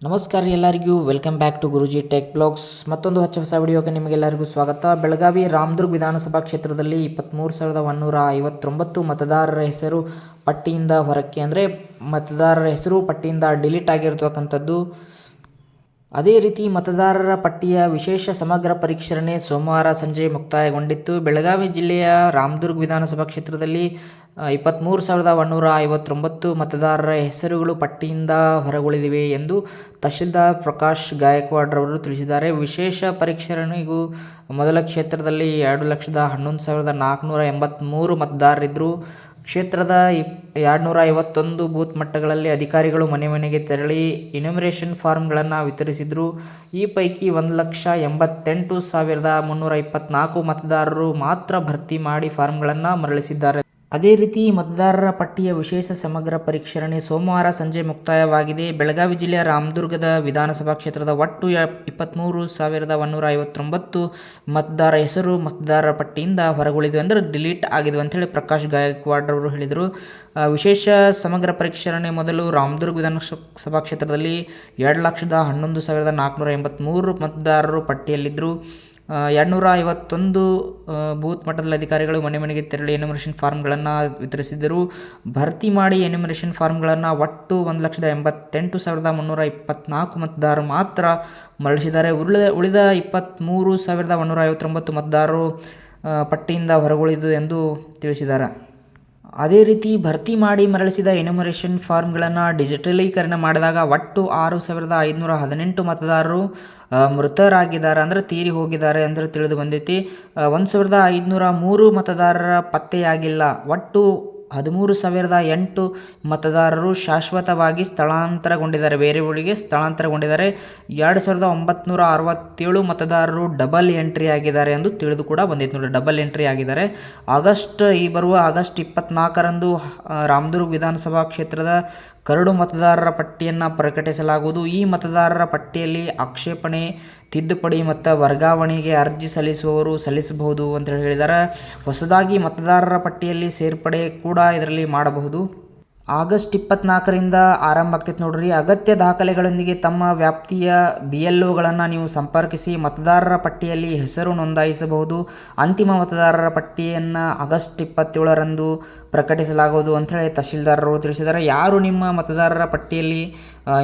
ನಮಸ್ಕಾರ ಎಲ್ಲರಿಗೂ welcome back to Guruji tech blogs. ಮತ್ತೊಂದು ಹೊಸ ವಿಡಿಯೋಗೆ ನಿಮಗೆಲ್ಲರಿಗೂ ಸ್ವಾಗತ. ಬೆಳಗಾವಿ ರಾಮದುರ್ಗ ವಿಧಾನಸಭಾ ಕ್ಷೇತ್ರದಲ್ಲಿ 23,159 ಮತದಾರರ ಹೆಸರು ಪಟ್ಟಿಯಿಂದ ಹೊರಕ್ಕೆ, ಅಂದರೆ ಮತದಾರರ ಹೆಸರು ಪಟ್ಟಿಯಿಂದ ಡಿಲೀಟ್ ಆಗಿರ್ತಕ್ಕಂಥದ್ದು. ಅದೇ ರೀತಿ ಮತದಾರರ ಪಟ್ಟಿಯ ವಿಶೇಷ ಸಮಗ್ರ ಪರಿಷ್ಕರಣೆ ಸೋಮವಾರ ಸಂಜೆ ಮುಕ್ತಾಯಗೊಂಡಿತ್ತು. ಬೆಳಗಾವಿ ಜಿಲ್ಲೆಯ ರಾಮದುರ್ಗ ವಿಧಾನಸಭಾ ಕ್ಷೇತ್ರದಲ್ಲಿ 23,159 ಮತದಾರರ ಹೆಸರುಗಳು ಪಟ್ಟಿಯಿಂದ ಹೊರಗುಳಿದಿವೆ ಎಂದು ತಹಶೀಲ್ದಾರ್ ಪ್ರಕಾಶ್ ಗಾಯಕ್ವಾಡ್ ರವರು ತಿಳಿಸಿದ್ದಾರೆ. ವಿಶೇಷ ಪರಿಷ್ಕರಣೆಗೂ ಮೊದಲ ಕ್ಷೇತ್ರದಲ್ಲಿ 2,11,483 ಮತದಾರರಿದ್ದರು. ಕ್ಷೇತ್ರದ 251 ಬೂತ್ ಮಟ್ಟಗಳಲ್ಲಿ ಅಧಿಕಾರಿಗಳು ಮನೆ ಮನೆಗೆ ತೆರಳಿ ಎನ್ಯುಮರೇಷನ್ ಫಾರ್ಮ್ಗಳನ್ನು ವಿತರಿಸಿದರು. ಈ ಪೈಕಿ 1,88,324 ಮತದಾರರು ಮಾತ್ರ ಭರ್ತಿ ಮಾಡಿ ಫಾರ್ಮ್ಗಳನ್ನು ಮರಳಿಸಿದ್ದಾರೆ. ಅದೇ ರೀತಿ ಮತದಾರರ ಪಟ್ಟಿಯ ವಿಶೇಷ ಸಮಗ್ರ ಪರಿಷ್ಕರಣೆ ಸೋಮವಾರ ಸಂಜೆ ಮುಕ್ತಾಯವಾಗಿದೆ. ಬೆಳಗಾವಿ ಜಿಲ್ಲೆಯ ರಾಮದುರ್ಗದ ವಿಧಾನಸಭಾ ಕ್ಷೇತ್ರದ ಒಟ್ಟು 23,159 ಮತದಾರರ ಹೆಸರು ಮತದಾರರ ಪಟ್ಟಿಯಿಂದ ಹೊರಗುಳಿದು, ಅಂದರೆ ಡಿಲೀಟ್ ಆಗಿದ್ವು ಅಂತೇಳಿ ಪ್ರಕಾಶ್ ಗಾಯಕ್ವಾಡ್ ಅವರು ಹೇಳಿದರು. ವಿಶೇಷ ಸಮಗ್ರ ಪರಿಷ್ಕರಣೆ ಮೊದಲು ರಾಮದುರ್ಗ ವಿಧಾನಸಭಾ ಕ್ಷೇತ್ರದಲ್ಲಿ 2,11,483 ಮತದಾರರು ಪಟ್ಟಿಯಲ್ಲಿದ್ದರು. 251 ಬೂತ್ ಮಟ್ಟದ ಅಧಿಕಾರಿಗಳು ಮನೆ ಮನೆಗೆ ತೆರಳಿ ಎನ್ಯುಮರೇಷನ್ ಫಾರ್ಮ್ಗಳನ್ನು ವಿತರಿಸಿದರು. ಭರ್ತಿ ಮಾಡಿ ಎನ್ಯುಮರೇಷನ್ ಫಾರ್ಮ್ಗಳನ್ನು ಒಟ್ಟು 1,88,324 ಮತದಾರರು ಮಾತ್ರ ಮರಳಿಸಿದ್ದಾರೆ. ಉಳಿದ 23,159 ಮತದಾರರು ಪಟ್ಟಿಯಿಂದ ಹೊರಗುಳಿದು ಎಂದು ತಿಳಿಸಿದ್ದಾರೆ. ಅದೇ ರೀತಿ ಭರ್ತಿ ಮಾಡಿ ಮರಳಿಸಿದ ಎನ್ಯುಮರೇಷನ್ ಫಾರ್ಮ್ಗಳನ್ನು ಡಿಜಿಟಲೀಕರಣ ಮಾಡಿದಾಗ ಒಟ್ಟು 6,518 ಮತದಾರರು ಮೃತರಾಗಿದ್ದಾರೆ, ಅಂದರೆ ತೀರಿ ಹೋಗಿದ್ದಾರೆ ಅಂದರೆ ತಿಳಿದು ಬಂದೈತಿ. 1,503 ಮತದಾರರ ಪತ್ತೆಯಾಗಿಲ್ಲ. ಒಟ್ಟು 13,008 ಮತದಾರರು ಶಾಶ್ವತವಾಗಿ ಸ್ಥಳಾಂತರಗೊಂಡಿದ್ದಾರೆ, ಬೇರೆ ಊರಿಗೆ ಸ್ಥಳಾಂತರಗೊಂಡಿದ್ದಾರೆ. 2,967 ಮತದಾರರು ಡಬಲ್ ಎಂಟ್ರಿ ಆಗಿದ್ದಾರೆ ಎಂದು ತಿಳಿದು ಕೂಡ ಬಂದಿತ್ತು ನೋಡಿ, ಡಬಲ್ ಎಂಟ್ರಿ ಆಗಿದ್ದಾರೆ. ಬರುವ ಆಗಸ್ಟ್ 24ರಂದು ರಾಮದುರ್ಗ ವಿಧಾನಸಭಾ ಕ್ಷೇತ್ರದ ಕರಡು ಮತದಾರರ ಪಟ್ಟಿಯನ್ನು ಪ್ರಕಟಿಸಲಾಗುವುದು. ಈ ಮತದಾರರ ಪಟ್ಟಿಯಲ್ಲಿ ಆಕ್ಷೇಪಣೆ, ತಿದ್ದುಪಡಿ ಮತ್ತು ವರ್ಗಾವಣೆಗೆ ಅರ್ಜಿ ಸಲ್ಲಿಸುವವರು ಸಲ್ಲಿಸಬಹುದು ಅಂತ ಹೇಳಿದ್ದಾರೆ. ಹೊಸದಾಗಿ ಮತದಾರರ ಪಟ್ಟಿಯಲ್ಲಿ ಸೇರ್ಪಡೆ ಕೂಡ ಇದರಲ್ಲಿ ಮಾಡಬಹುದು. ಆಗಸ್ಟ್ 24ರಿಂದ ಆರಂಭ ಆಗ್ತೈತೆ ನೋಡ್ರಿ. ಅಗತ್ಯ ದಾಖಲೆಗಳೊಂದಿಗೆ ತಮ್ಮ ವ್ಯಾಪ್ತಿಯ BLOಗಳನ್ನು ನೀವು ಸಂಪರ್ಕಿಸಿ ಮತದಾರರ ಪಟ್ಟಿಯಲ್ಲಿ ಹೆಸರು ನೋಂದಾಯಿಸಬಹುದು. ಅಂತಿಮ ಮತದಾರರ ಪಟ್ಟಿಯನ್ನು ಆಗಸ್ಟ್ 27ರಂದು ಪ್ರಕಟಿಸಲಾಗುವುದು ಅಂಥೇಳಿ ತಹಶೀಲ್ದಾರರು ತಿಳಿಸಿದ್ದಾರೆ. ಯಾರು ನಿಮ್ಮ ಮತದಾರರ ಪಟ್ಟಿಯಲ್ಲಿ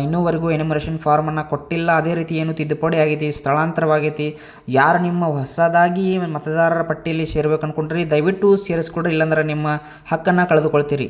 ಇನ್ನೂವರೆಗೂ ಎನ್ಯುಮರೇಷನ್ ಫಾರ್ಮನ್ನು ಕೊಟ್ಟಿಲ್ಲ, ಅದೇ ರೀತಿ ಏನು ತಿದ್ದುಪಡಿ ಆಗೈತಿ, ಸ್ಥಳಾಂತರವಾಗೈತಿ, ಯಾರು ನಿಮ್ಮ ಹೊಸದಾಗಿ ಮತದಾರರ ಪಟ್ಟಿಯಲ್ಲಿ ಸೇರ್ಬೇಕು ಅಂದ್ಕೊಂಡ್ರಿ ದಯವಿಟ್ಟು ಸೇರಿಸ್ಕೊಡ್ರಿ, ಇಲ್ಲಾಂದ್ರೆ ನಿಮ್ಮ ಹಕ್ಕನ್ನು ಕಳೆದುಕೊಳ್ತೀರಿ.